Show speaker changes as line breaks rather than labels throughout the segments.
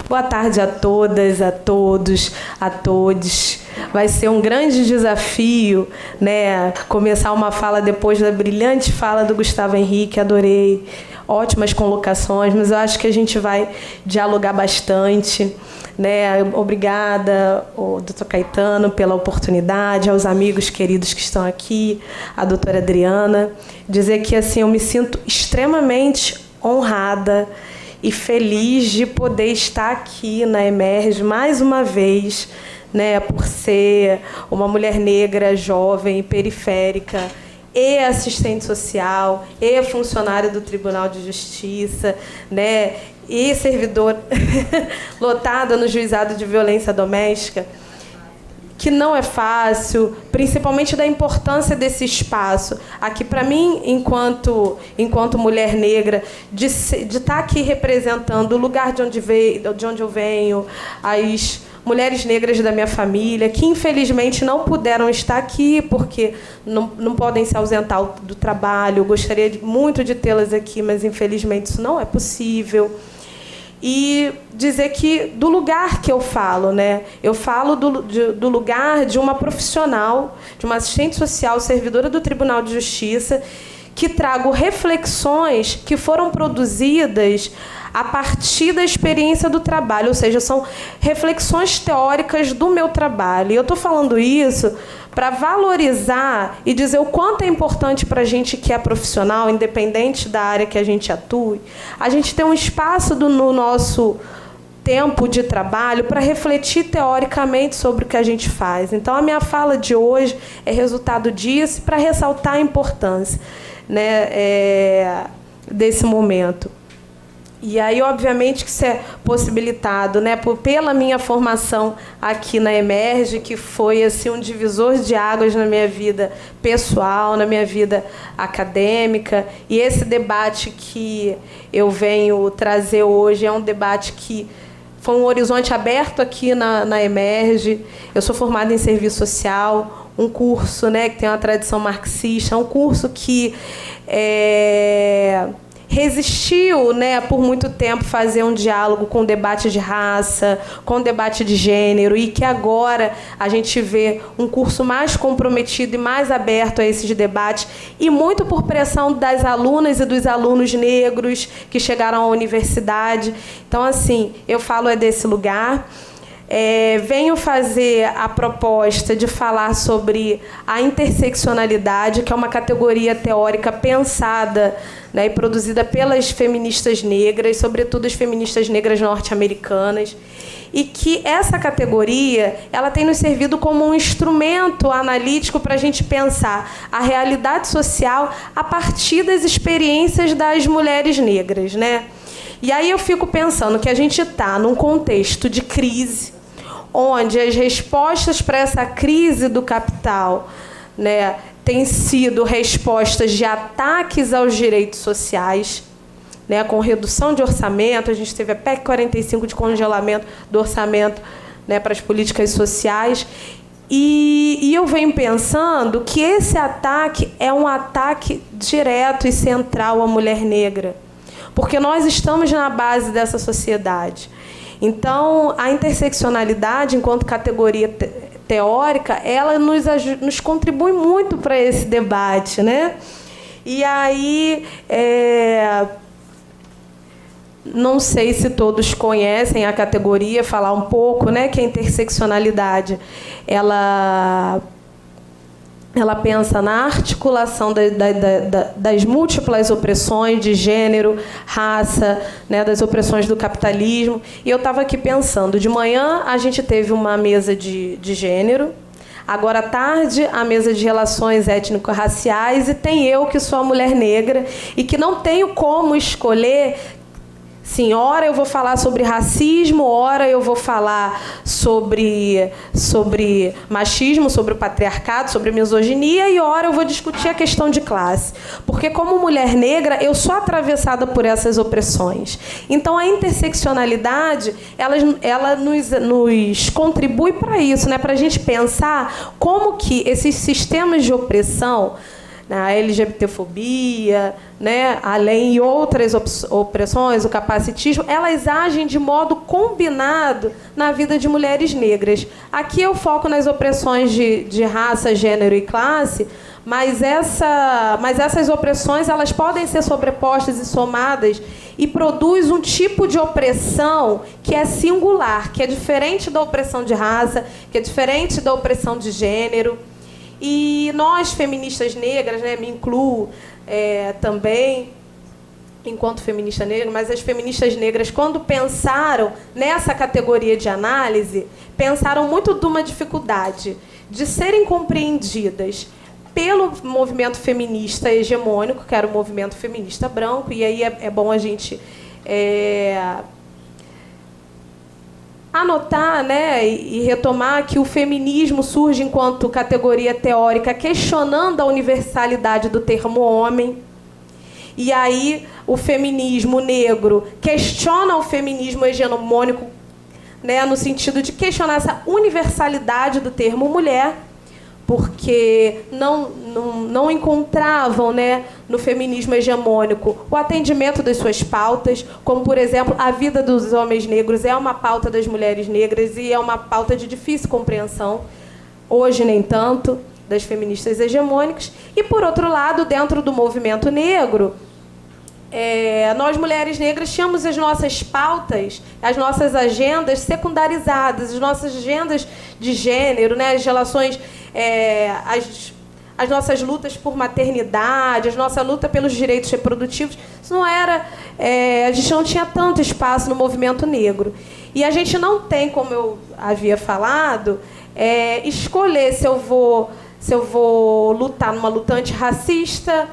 Boa tarde a todas, a todos, a todes. Vai ser um grande desafio, né, começar uma fala depois da brilhante fala do Gustavo Henrique, adorei, ótimas colocações, mas eu acho que a gente vai dialogar bastante, né? Obrigada, ao Dr. Caetano, pela oportunidade, aos amigos queridos que estão aqui, a doutora Adriana, dizer que assim, eu me sinto extremamente honrada e feliz de poder estar aqui na Emerge mais uma vez, né, por ser uma mulher negra, jovem, periférica, e assistente social, e funcionária do Tribunal de Justiça, né, e servidora lotada no Juizado de Violência Doméstica, que não é fácil, principalmente da importância desse espaço. Aqui, para mim, enquanto mulher negra, de estar aqui representando o lugar de onde eu venho, as mulheres negras da minha família, que infelizmente não puderam estar aqui porque não podem se ausentar do trabalho. Eu gostaria muito de tê-las aqui, mas infelizmente isso não é possível. E dizer que do lugar que eu falo, né? Eu falo do lugar de uma profissional, de uma assistente social, servidora do Tribunal de Justiça, que trago reflexões que foram produzidas a partir da experiência do trabalho, ou seja, são reflexões teóricas do meu trabalho. E eu estou falando isso para valorizar e dizer o quanto é importante para a gente que é profissional, independente da área que a gente atue, a gente ter um espaço no nosso tempo de trabalho para refletir teoricamente sobre o que a gente faz. Então, a minha fala de hoje é resultado disso, para ressaltar a importância, né, desse momento. E aí, obviamente, que isso é possibilitado, né, pela minha formação aqui na Emerge, que foi assim, um divisor de águas na minha vida pessoal, na minha vida acadêmica. E esse debate que eu venho trazer hoje é um debate que foi um horizonte aberto aqui na Emerge. Eu sou formada em serviço social, um curso, né, que tem uma tradição marxista, um curso que resistiu, né, por muito tempo fazer um diálogo com o debate de raça, com o debate de gênero, e que agora a gente vê um curso mais comprometido e mais aberto a esses debates, e muito por pressão das alunas e dos alunos negros que chegaram à universidade. Então, assim, eu falo desse lugar. Venho fazer a proposta de falar sobre a interseccionalidade, que é uma categoria teórica pensada, né, e produzida pelas feministas negras, sobretudo as feministas negras norte-americanas, e que essa categoria ela tem nos servido como um instrumento analítico para a gente pensar a realidade social a partir das experiências das mulheres negras, né? E aí eu fico pensando que a gente está num contexto de crise, onde as respostas para essa crise do capital, né, têm sido respostas de ataques aos direitos sociais, né, com redução de orçamento. A gente teve a PEC 45 de congelamento do orçamento, né, para as políticas sociais. E eu venho pensando que esse ataque é um ataque direto e central à mulher negra, porque nós estamos na base dessa sociedade. Então, a interseccionalidade, enquanto categoria teórica, ela nos contribui muito para esse debate, né? E aí, não sei se todos conhecem a categoria, falar um pouco, né, que a interseccionalidade, ela pensa na articulação das múltiplas opressões de gênero, raça, né, das opressões do capitalismo. E eu estava aqui pensando, de manhã a gente teve uma mesa de gênero, agora à tarde a mesa de relações étnico-raciais, e tem eu, que sou a mulher negra, e que não tenho como escolher. Sim, ora eu vou falar sobre racismo, ora eu vou falar sobre machismo, sobre o patriarcado, sobre misoginia, e ora eu vou discutir a questão de classe. Porque como mulher negra, eu sou atravessada por essas opressões. Então a interseccionalidade, ela nos contribui para isso, né? Para a gente pensar como que esses sistemas de opressão, a LGBTfobia, né, além de outras opressões, o capacitismo, elas agem de modo combinado na vida de mulheres negras. Aqui eu foco nas opressões de raça, gênero e classe, mas essas opressões elas podem ser sobrepostas e somadas e produz um tipo de opressão que é singular, que é diferente da opressão de raça, que é diferente da opressão de gênero. E nós, feministas negras, né, me incluo também, enquanto feminista negra, mas as feministas negras, quando pensaram nessa categoria de análise, pensaram muito de uma dificuldade de serem compreendidas pelo movimento feminista hegemônico, que era o movimento feminista branco, e aí é bom a gente anotar, né, e retomar que o feminismo surge enquanto categoria teórica questionando a universalidade do termo homem. E aí o feminismo negro questiona o feminismo hegemônico, né, no sentido de questionar essa universalidade do termo mulher, porque não encontravam, né, no feminismo hegemônico o atendimento das suas pautas, como, por exemplo, a vida dos homens negros é uma pauta das mulheres negras e é uma pauta de difícil compreensão, hoje nem tanto, das feministas hegemônicas. E, por outro lado, dentro do movimento negro, nós, mulheres negras, tínhamos as nossas pautas, as nossas agendas secundarizadas, as nossas agendas de gênero, né, as relações, as nossas lutas por maternidade, a nossa luta pelos direitos reprodutivos. Isso não era... a gente não tinha tanto espaço no movimento negro. E a gente não tem, como eu havia falado, escolher se eu vou lutar numa luta antirracista,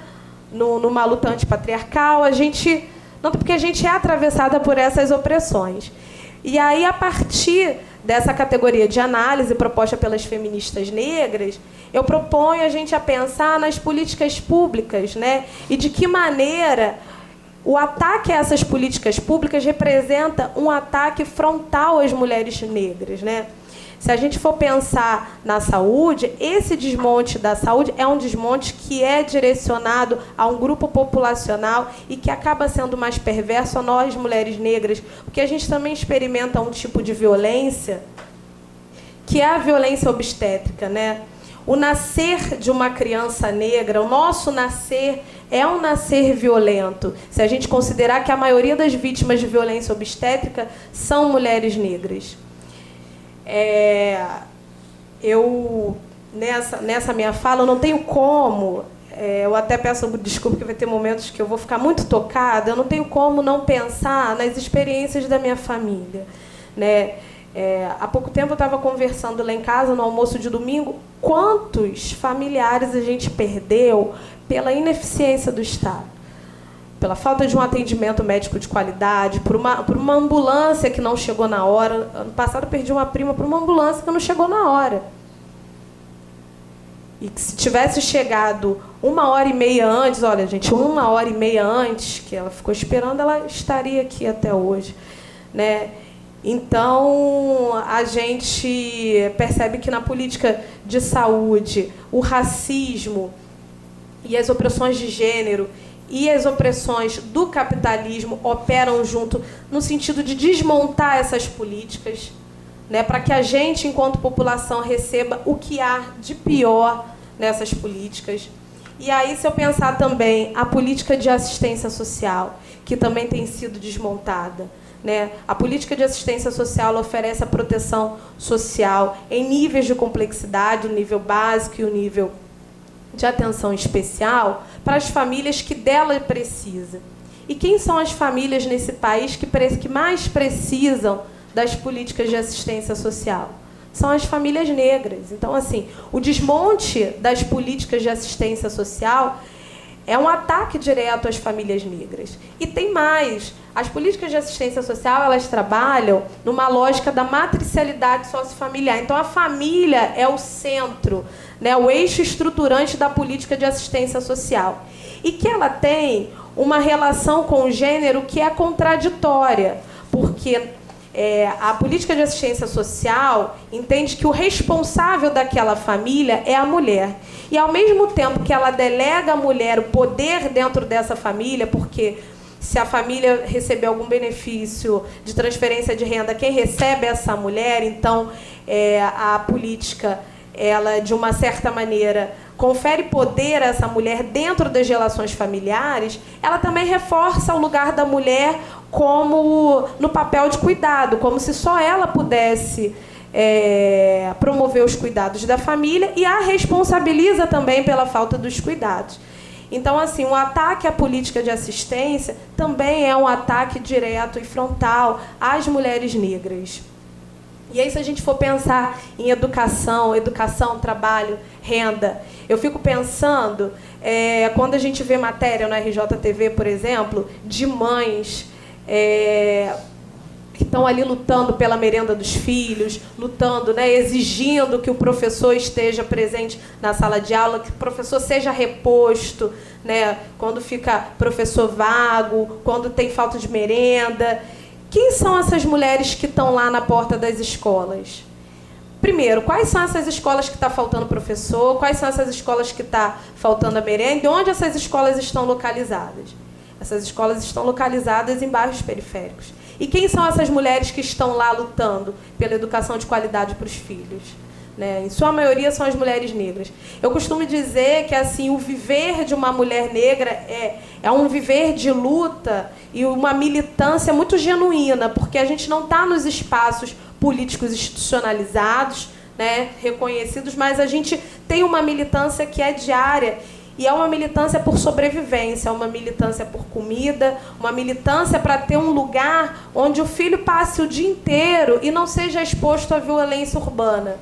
numa luta antipatriarcal, porque a gente é atravessada por essas opressões. E aí, a partir dessa categoria de análise proposta pelas feministas negras, eu proponho a gente a pensar nas políticas públicas, né? E de que maneira o ataque a essas políticas públicas representa um ataque frontal às mulheres negras, né? Se a gente for pensar na saúde, esse desmonte da saúde é um desmonte que é direcionado a um grupo populacional e que acaba sendo mais perverso a nós, mulheres negras, porque a gente também experimenta um tipo de violência, que é a violência obstétrica, né? O nascer de uma criança negra, o nosso nascer é um nascer violento. Se a gente considerar que a maioria das vítimas de violência obstétrica são mulheres negras. Eu, nessa minha fala, eu não tenho como, eu até peço desculpa, que vai ter momentos que eu vou ficar muito tocada, eu não tenho como não pensar nas experiências da minha família, né? Há pouco tempo eu estava conversando lá em casa, no almoço de domingo, quantos familiares a gente perdeu pela ineficiência do Estado, pela falta de um atendimento médico de qualidade, por uma ambulância que não chegou na hora. Ano passado eu perdi uma prima por uma ambulância que não chegou na hora. E que se tivesse chegado 1h30 antes, olha, gente, 1h30 antes, que ela ficou esperando, ela estaria aqui até hoje, né? Então, a gente percebe que na política de saúde, o racismo e as opressões de gênero e as opressões do capitalismo operam junto no sentido de desmontar essas políticas, né, para que a gente, enquanto população, receba o que há de pior nessas políticas. E aí, se eu pensar também a política de assistência social, que também tem sido desmontada, né? A política de assistência social oferece a proteção social em níveis de complexidade, o nível básico e o nível de atenção especial, para as famílias que dela precisam. E quem são as famílias nesse país que mais precisam das políticas de assistência social? São as famílias negras. Então, assim, o desmonte das políticas de assistência social É um ataque direto às famílias negras. E tem mais. As políticas de assistência social, elas trabalham numa lógica da matricialidade sociofamiliar. Então, a família é o centro, né, o eixo estruturante da política de assistência social. E que ela tem uma relação com o gênero que é contraditória, porque a política de assistência social entende que o responsável daquela família é a mulher. E, ao mesmo tempo que ela delega à mulher o poder dentro dessa família, porque se a família receber algum benefício de transferência de renda, quem recebe é essa mulher, então a política, ela, de uma certa maneira, confere poder a essa mulher dentro das relações familiares, ela também reforça o lugar da mulher como no papel de cuidado, como se só ela pudesse promover os cuidados da família, e a responsabiliza também pela falta dos cuidados. Então, assim, um ataque à política de assistência também é um ataque direto e frontal às mulheres negras. E aí, se a gente for pensar em educação, trabalho, renda, eu fico pensando, quando a gente vê matéria no RJTV, por exemplo, de mães que estão ali lutando pela merenda dos filhos, lutando, né, exigindo que o professor esteja presente na sala de aula, que o professor seja reposto, né, quando fica professor vago, quando tem falta de merenda. Quem são essas mulheres que estão lá na porta das escolas? Primeiro, quais são essas escolas que está faltando professor? Quais são essas escolas que está faltando a merenda? E onde essas escolas estão localizadas? Essas escolas estão localizadas em bairros periféricos. E quem são essas mulheres que estão lá lutando pela educação de qualidade para os filhos? Né? Em sua maioria são as mulheres negras. Eu costumo dizer que, assim, o viver de uma mulher negra é um viver de luta e uma militância muito genuína, porque a gente não está nos espaços políticos institucionalizados, né, reconhecidos, mas a gente tem uma militância que é diária. E é uma militância por sobrevivência, uma militância por comida, uma militância para ter um lugar onde o filho passe o dia inteiro e não seja exposto à violência urbana.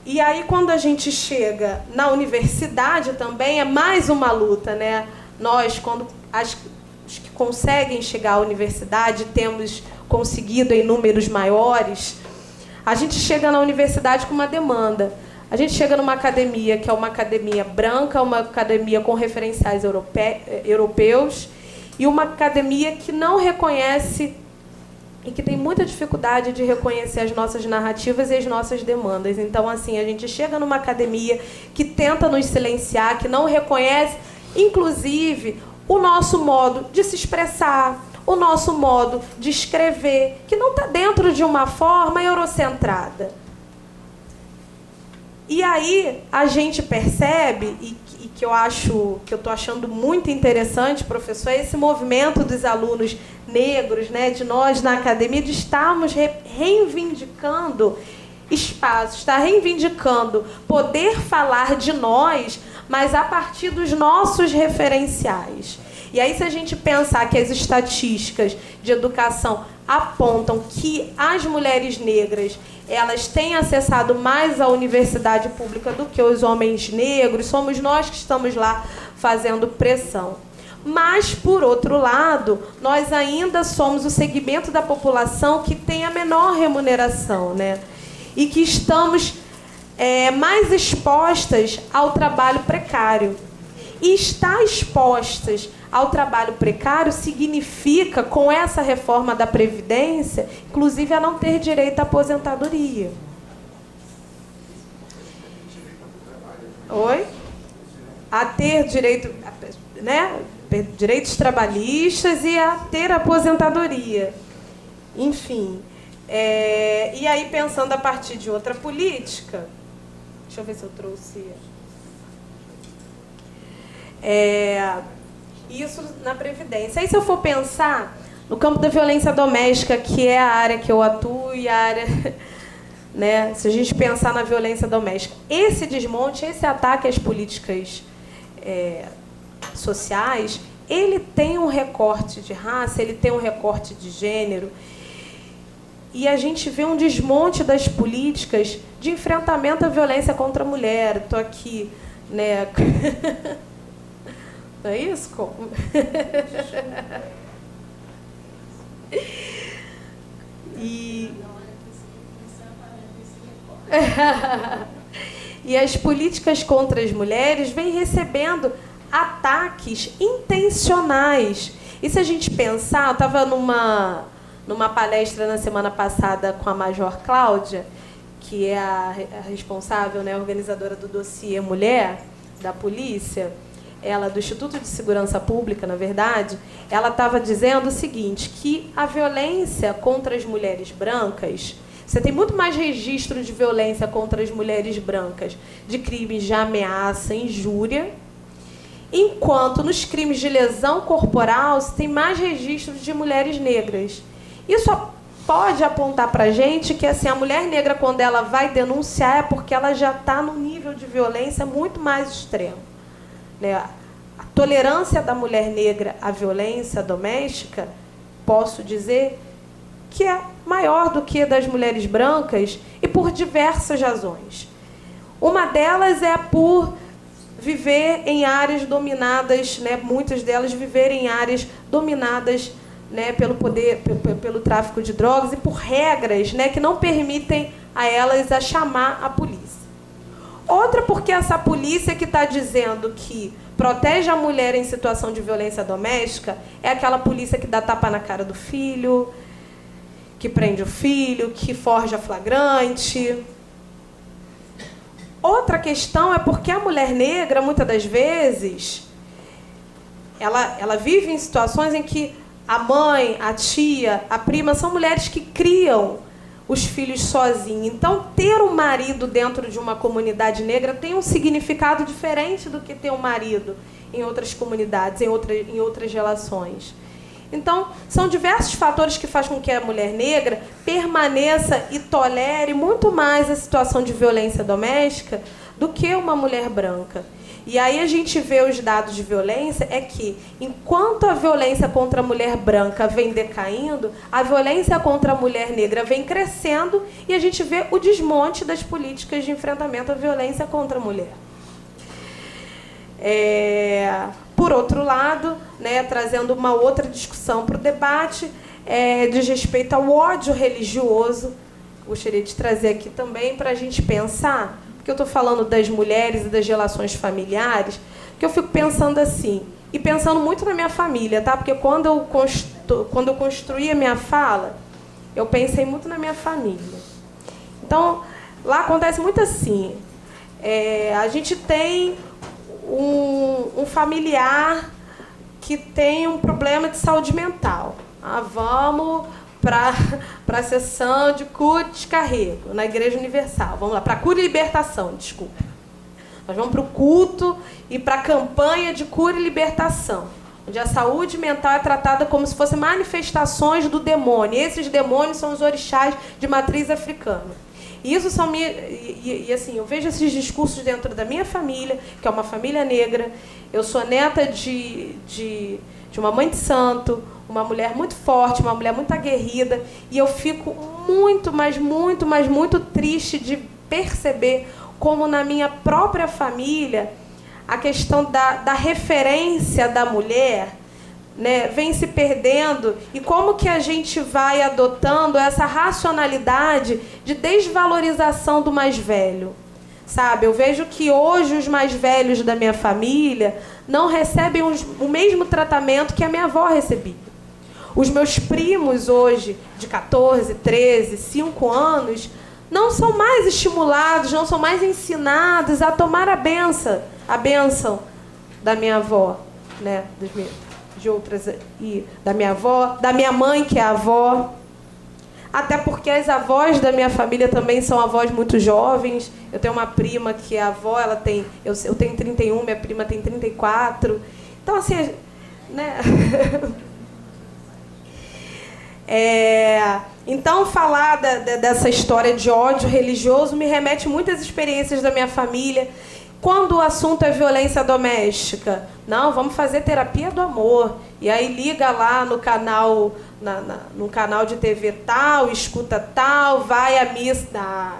E aí, quando a gente chega na universidade também, é mais uma luta, né? Nós, quando os que conseguem chegar à universidade, temos conseguido em números maiores, a gente chega na universidade com uma demanda. A gente chega numa academia que é uma academia branca, uma academia com referenciais europeus, e uma academia que não reconhece e que tem muita dificuldade de reconhecer as nossas narrativas e as nossas demandas. Então, assim, a gente chega numa academia que tenta nos silenciar, que não reconhece, inclusive, o nosso modo de se expressar, o nosso modo de escrever, que não está dentro de uma forma eurocentrada. E aí a gente percebe, e que eu estou achando muito interessante, professor, é esse movimento dos alunos negros, né, de nós na academia, de estarmos reivindicando espaços, está reivindicando poder falar de nós, mas a partir dos nossos referenciais. E aí, se a gente pensar que as estatísticas de educação apontam que as mulheres negras, elas têm acessado mais à universidade pública do que os homens negros, somos nós que estamos lá fazendo pressão. Mas, por outro lado, nós ainda somos o segmento da população que tem a menor remuneração, né? E que estamos mais expostas ao trabalho precário. E estar expostas ao trabalho precário significa, com essa reforma da Previdência, inclusive a não ter direito à aposentadoria. Oi? A ter direito, né? Direitos trabalhistas e a ter aposentadoria. Enfim. E aí, pensando a partir de outra política... Deixa eu ver se eu trouxe... Isso na Previdência. Aí, se eu for pensar no campo da violência doméstica, que é a área que eu atuo e a área... né, se a gente pensar na violência doméstica, esse desmonte, esse ataque às políticas sociais, ele tem um recorte de raça, ele tem um recorte de gênero, e a gente vê um desmonte das políticas de enfrentamento à violência contra a mulher. Estou aqui, né, Não é isso? Como? E... e as políticas contra as mulheres vêm recebendo ataques intencionais. E se a gente pensar, eu estava numa palestra na semana passada com a Major Cláudia, que é a responsável, né, organizadora do dossiê Mulher, da polícia, ela do Instituto de Segurança Pública, na verdade, ela estava dizendo o seguinte, que a violência contra as mulheres brancas, você tem muito mais registro de violência contra as mulheres brancas, de crimes de ameaça, injúria, enquanto nos crimes de lesão corporal você tem mais registro de mulheres negras. Isso pode apontar para a gente que assim, a mulher negra, quando ela vai denunciar, é porque ela já está num nível de violência muito mais extremo. Né? A tolerância da mulher negra à violência doméstica, posso dizer, que é maior do que a das mulheres brancas e por diversas razões. Uma delas é por viver em áreas dominadas, né, muitas delas viverem em áreas dominadas, né, pelo poder, pelo tráfico de drogas e por regras, né, que não permitem a elas a chamar a polícia. Outra porque essa polícia que está dizendo que protege a mulher em situação de violência doméstica é aquela polícia que dá tapa na cara do filho, que prende o filho, que forja flagrante. Outra questão é porque a mulher negra, muitas das vezes, ela vive em situações em que a mãe, a tia, a prima são mulheres que criam os filhos sozinhas. Então, ter um marido dentro de uma comunidade negra tem um significado diferente do que ter um marido em outras comunidades, em outras relações. Então, são diversos fatores que fazem com que a mulher negra permaneça e tolere muito mais a situação de violência doméstica do que uma mulher branca. E aí a gente vê os dados de violência, é que, enquanto a violência contra a mulher branca vem decaindo, a violência contra a mulher negra vem crescendo e a gente vê o desmonte das políticas de enfrentamento à violência contra a mulher. Por outro lado, né, trazendo uma outra discussão para o debate, diz respeito ao ódio religioso, gostaria de trazer aqui também para a gente pensar, porque eu estou falando das mulheres e das relações familiares, que eu fico pensando assim, e pensando muito na minha família, tá? Porque quando eu construí a minha fala, eu pensei muito na minha família. Então, lá acontece muito assim, a gente tem um familiar que tem um problema de saúde mental. Vamos para a sessão de cura e descarrego na Igreja Universal. Vamos lá, para cura e libertação, desculpa. Nós vamos para o culto e para a campanha de cura e libertação, onde a saúde mental é tratada como se fossem manifestações do demônio. E esses demônios são os orixás de matriz africana. E isso são assim, eu vejo esses discursos dentro da minha família, que é uma família negra. Eu sou neta de uma mãe de santo, uma mulher muito forte, uma mulher muito aguerrida, e eu fico muito, mas muito, mas muito triste de perceber como na minha própria família a questão da referência da mulher, né, vem se perdendo, e como que a gente vai adotando essa racionalidade de desvalorização do mais velho. Sabe, eu vejo que hoje os mais velhos da minha família não recebem o mesmo tratamento que a minha avó recebia. Os meus primos hoje, de 14, 13, 5 anos, não são mais estimulados, não são mais ensinados a tomar a bênção da minha avó, né, de outras, e da minha avó, da minha mãe, que é avó. Até porque as avós da minha família também são avós muito jovens. Eu tenho uma prima que é avó, eu tenho 31, minha prima tem 34. Então, assim, né? Então, falar dessa história de ódio religioso me remete muitas experiências da minha família. Quando o assunto é violência doméstica, não, vamos fazer terapia do amor. E aí liga lá no canal, no canal de TV tal, escuta tal, vai à missa.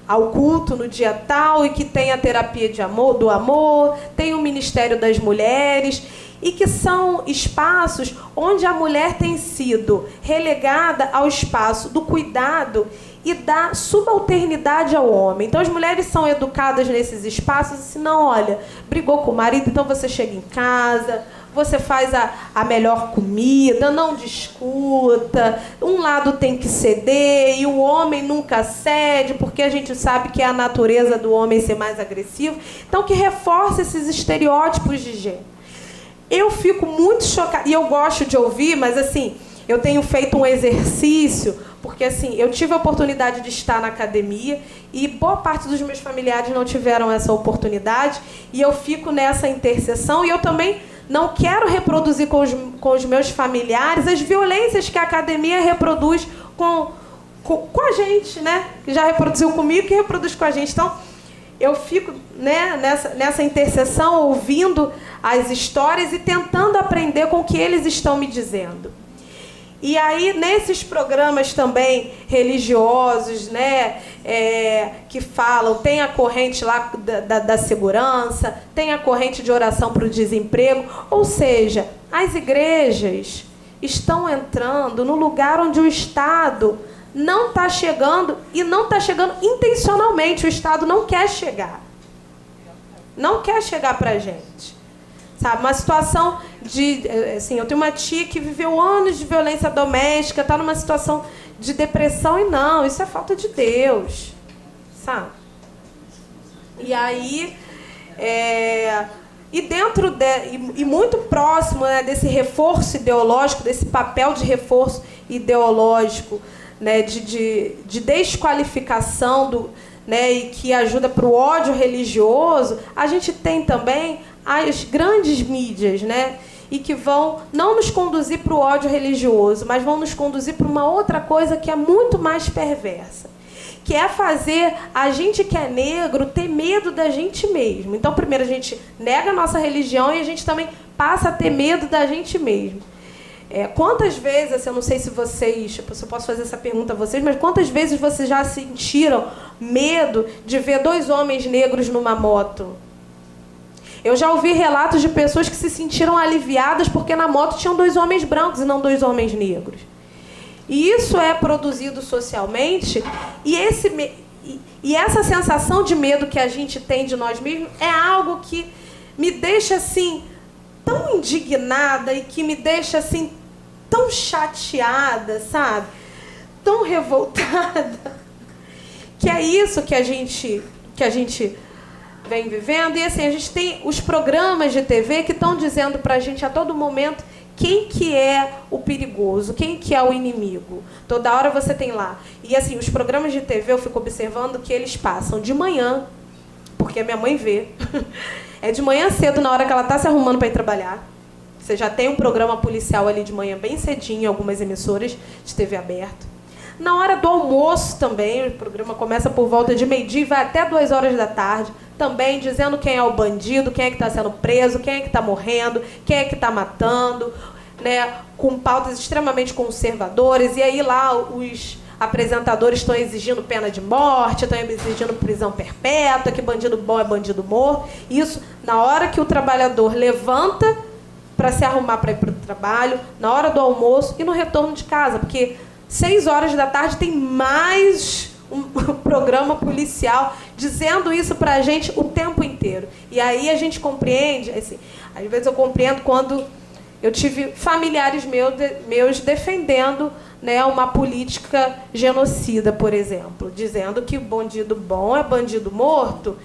ao culto no dia tal, e que tem a terapia do amor, tem o Ministério das Mulheres, e que são espaços onde a mulher tem sido relegada ao espaço do cuidado e da subalternidade ao homem. Então as mulheres são educadas nesses espaços assim, não, olha, brigou com o marido, então você chega em casa, você faz a melhor comida, não discuta, um lado tem que ceder e o homem nunca cede, porque a gente sabe que é a natureza do homem ser mais agressivo. Então que reforça esses estereótipos de gênero. Eu fico muito chocada, e eu gosto de ouvir, mas assim, eu tenho feito um exercício, porque assim, eu tive a oportunidade de estar na academia e boa parte dos meus familiares não tiveram essa oportunidade, e eu fico nessa interseção, e eu também não quero reproduzir com os meus familiares as violências que a academia reproduz com a gente, né? Que já reproduziu comigo, que reproduz com a gente. Então, eu fico, né, nessa interseção, ouvindo as histórias e tentando aprender com o que eles estão me dizendo. E aí, nesses programas também religiosos, né, que falam, tem a corrente lá da segurança, tem a corrente de oração para o desemprego, ou seja, as igrejas estão entrando no lugar onde o Estado não está chegando, e não está chegando intencionalmente. O Estado não quer chegar. Não quer chegar para a gente. Sabe, uma situação de... Assim, eu tenho uma tia que viveu anos de violência doméstica, está numa situação de depressão, e não, isso é falta de Deus. Sabe? E aí... E dentro e muito próximo, né, desse reforço ideológico, desse papel de reforço ideológico, né, de desqualificação né, e que ajuda para o ódio religioso, a gente tem também as grandes mídias, né, e que vão não nos conduzir para o ódio religioso, mas vão nos conduzir para uma outra coisa que é muito mais perversa, que é fazer a gente que é negro ter medo da gente mesmo. Então, primeiro a gente nega a nossa religião e a gente também passa a ter medo da gente mesmo. Quantas vezes, eu não sei se eu posso fazer essa pergunta a vocês, mas quantas vezes vocês já sentiram medo de ver 2 homens negros numa moto? Eu já ouvi relatos de pessoas que se sentiram aliviadas porque na moto tinham 2 homens brancos e não 2 homens negros. E isso é produzido socialmente, e essa sensação de medo que a gente tem de nós mesmos é algo que me deixa assim tão indignada e que me deixa assim tão chateada, sabe? Tão revoltada. Que é isso que a gente vem vivendo. E assim, a gente tem os programas de TV que estão dizendo pra gente a todo momento quem que é o perigoso, quem que é o inimigo. Toda hora você tem lá. E assim, os programas de TV, eu fico observando que eles passam de manhã, porque a minha mãe vê. É de manhã cedo, na hora que ela está se arrumando para ir trabalhar. Você já tem um programa policial ali de manhã bem cedinho, em algumas emissoras de TV aberta. Na hora do almoço também, o programa começa por volta de meio-dia e vai até 2 horas da tarde, também dizendo quem é o bandido, quem é que está sendo preso, quem é que está morrendo, quem é que está matando, né, com pautas extremamente conservadoras. E aí lá os apresentadores estão exigindo pena de morte, estão exigindo prisão perpétua, que bandido bom é bandido morto. Isso na hora que o trabalhador levanta para se arrumar para ir para o trabalho, na hora do almoço e no retorno de casa, porque 6 horas da tarde tem mais um programa policial dizendo isso para a gente o tempo inteiro. E aí a gente compreende, assim, às vezes eu compreendo quando eu tive familiares meus defendendo, né, uma política genocida, por exemplo, dizendo que bandido bom é bandido morto.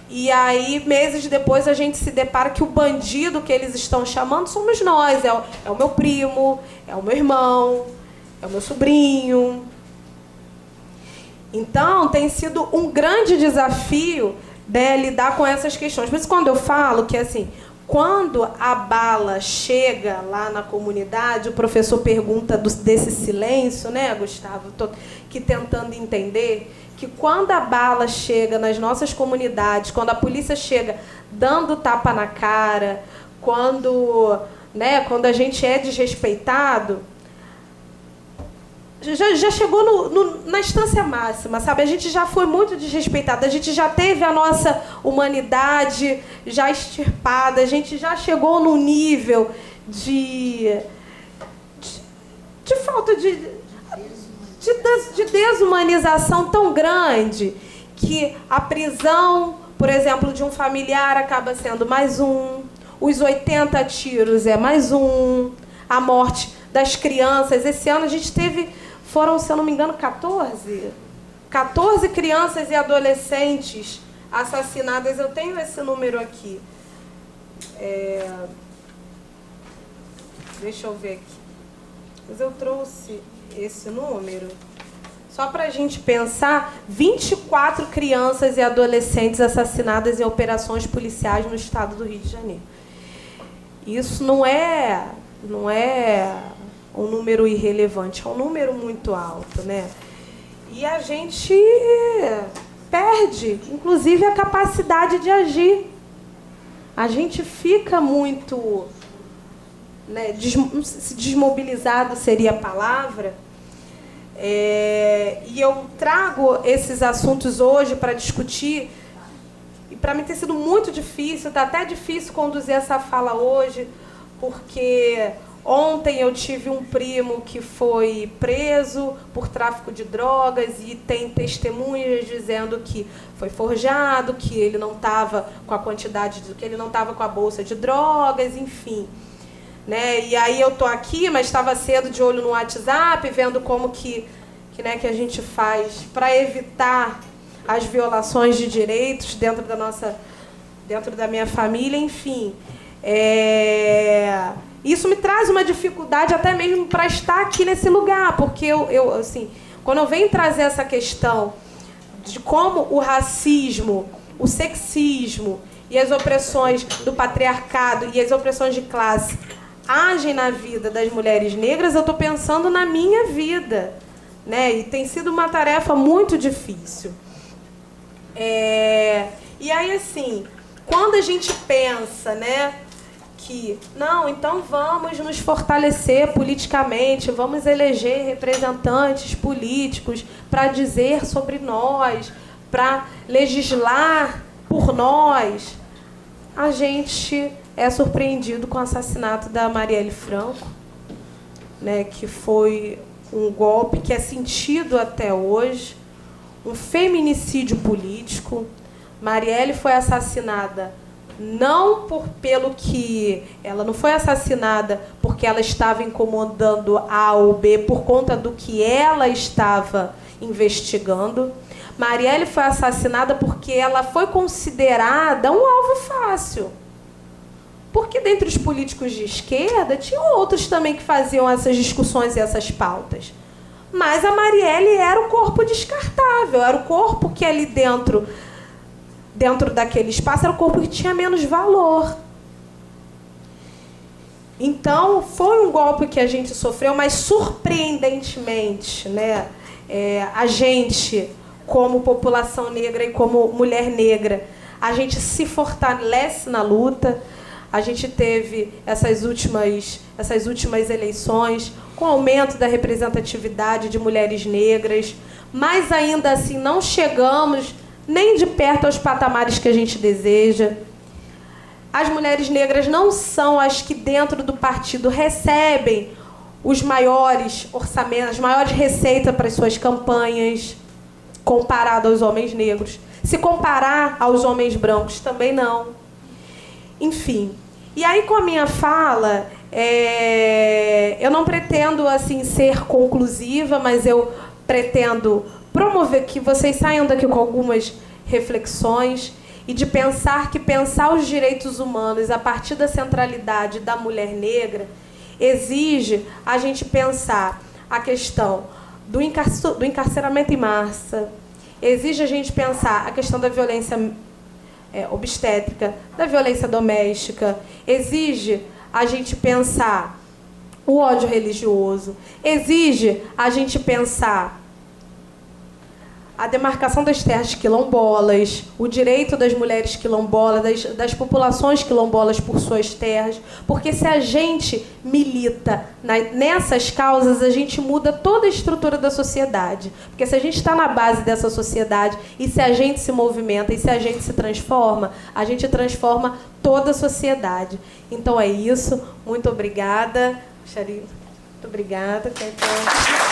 E aí, meses depois, a gente se depara que o bandido que eles estão chamando somos nós. É o meu primo, é o meu irmão, é o meu sobrinho. Então, tem sido um grande desafio, né, lidar com essas questões. Por isso, quando eu falo que, assim, quando a bala chega lá na comunidade, o professor pergunta desse silêncio, né, Gustavo? Estou aqui tentando entender que quando a bala chega nas nossas comunidades, quando a polícia chega dando tapa na cara, quando a gente é desrespeitado, já chegou na instância máxima, sabe? A gente já foi muito desrespeitado, a gente já teve a nossa humanidade já extirpada, a gente já chegou num nível de falta de desumanização tão grande que a prisão, por exemplo, de um familiar acaba sendo mais um, os 80 tiros é mais um, a morte das crianças. Esse ano a gente foram, se eu não me engano, 14 crianças e adolescentes assassinadas. Eu tenho esse número aqui. Deixa eu ver aqui. Mas eu trouxe esse número só para a gente pensar: 24 crianças e adolescentes assassinadas em operações policiais no estado do Rio de Janeiro. Isso não é um número irrelevante, é um número muito alto, né? E a gente perde, inclusive, a capacidade de agir. A gente fica muito, né, desmobilizado seria a palavra. E eu trago esses assuntos hoje para discutir, e para mim tem sido muito difícil, está até difícil conduzir essa fala hoje, porque ontem eu tive um primo que foi preso por tráfico de drogas e tem testemunhas dizendo que foi forjado, que ele não estava com a quantidade, que ele não estava com a bolsa de drogas, enfim. Né? E aí eu tô aqui, mas estava cedo de olho no WhatsApp, vendo como que a gente faz para evitar as violações de direitos dentro da minha família, enfim. Isso me traz uma dificuldade até mesmo para estar aqui nesse lugar, porque eu assim, quando eu venho trazer essa questão de como o racismo, o sexismo e as opressões do patriarcado e as opressões de classe agem na vida das mulheres negras, eu estou pensando na minha vida, né? E tem sido uma tarefa muito difícil. E aí, assim, quando a gente pensa, né, que, não, então vamos nos fortalecer politicamente, vamos eleger representantes políticos para dizer sobre nós, para legislar por nós, a gente é surpreendido com o assassinato da Marielle Franco, né, que foi um golpe que é sentido até hoje, um feminicídio político. Marielle foi assassinada ela não foi assassinada porque ela estava incomodando A ou B por conta do que ela estava investigando. Marielle foi assassinada porque ela foi considerada um alvo fácil. Porque dentre os políticos de esquerda, tinham outros também que faziam essas discussões e essas pautas. Mas a Marielle era o corpo descartável, era o corpo que ali dentro daquele espaço, era o corpo que tinha menos valor. Então, foi um golpe que a gente sofreu, mas surpreendentemente, né, a gente, como população negra e como mulher negra, a gente se fortalece na luta. A gente teve essas últimas eleições com aumento da representatividade de mulheres negras, mas ainda assim não chegamos nem de perto aos patamares que a gente deseja. As mulheres negras não são as que dentro do partido recebem os maiores orçamentos, as maiores receitas para as suas campanhas, comparado aos homens negros. Se comparar aos homens brancos, também não. Enfim, e aí com a minha fala, eu não pretendo assim ser conclusiva, mas eu pretendo promover que vocês saiam daqui com algumas reflexões e de pensar que pensar os direitos humanos a partir da centralidade da mulher negra exige a gente pensar a questão do encarceramento em massa, exige a gente pensar a questão da violência obstétrica, da violência doméstica, exige a gente pensar o ódio religioso, exige a gente pensar a demarcação das terras quilombolas, o direito das mulheres quilombolas, das populações quilombolas por suas terras, porque se a gente milita nessas causas, a gente muda toda a estrutura da sociedade. Porque se a gente está na base dessa sociedade e se a gente se movimenta e se a gente se transforma, a gente transforma toda a sociedade. Então é isso. Muito obrigada. Muito obrigada, Caetano.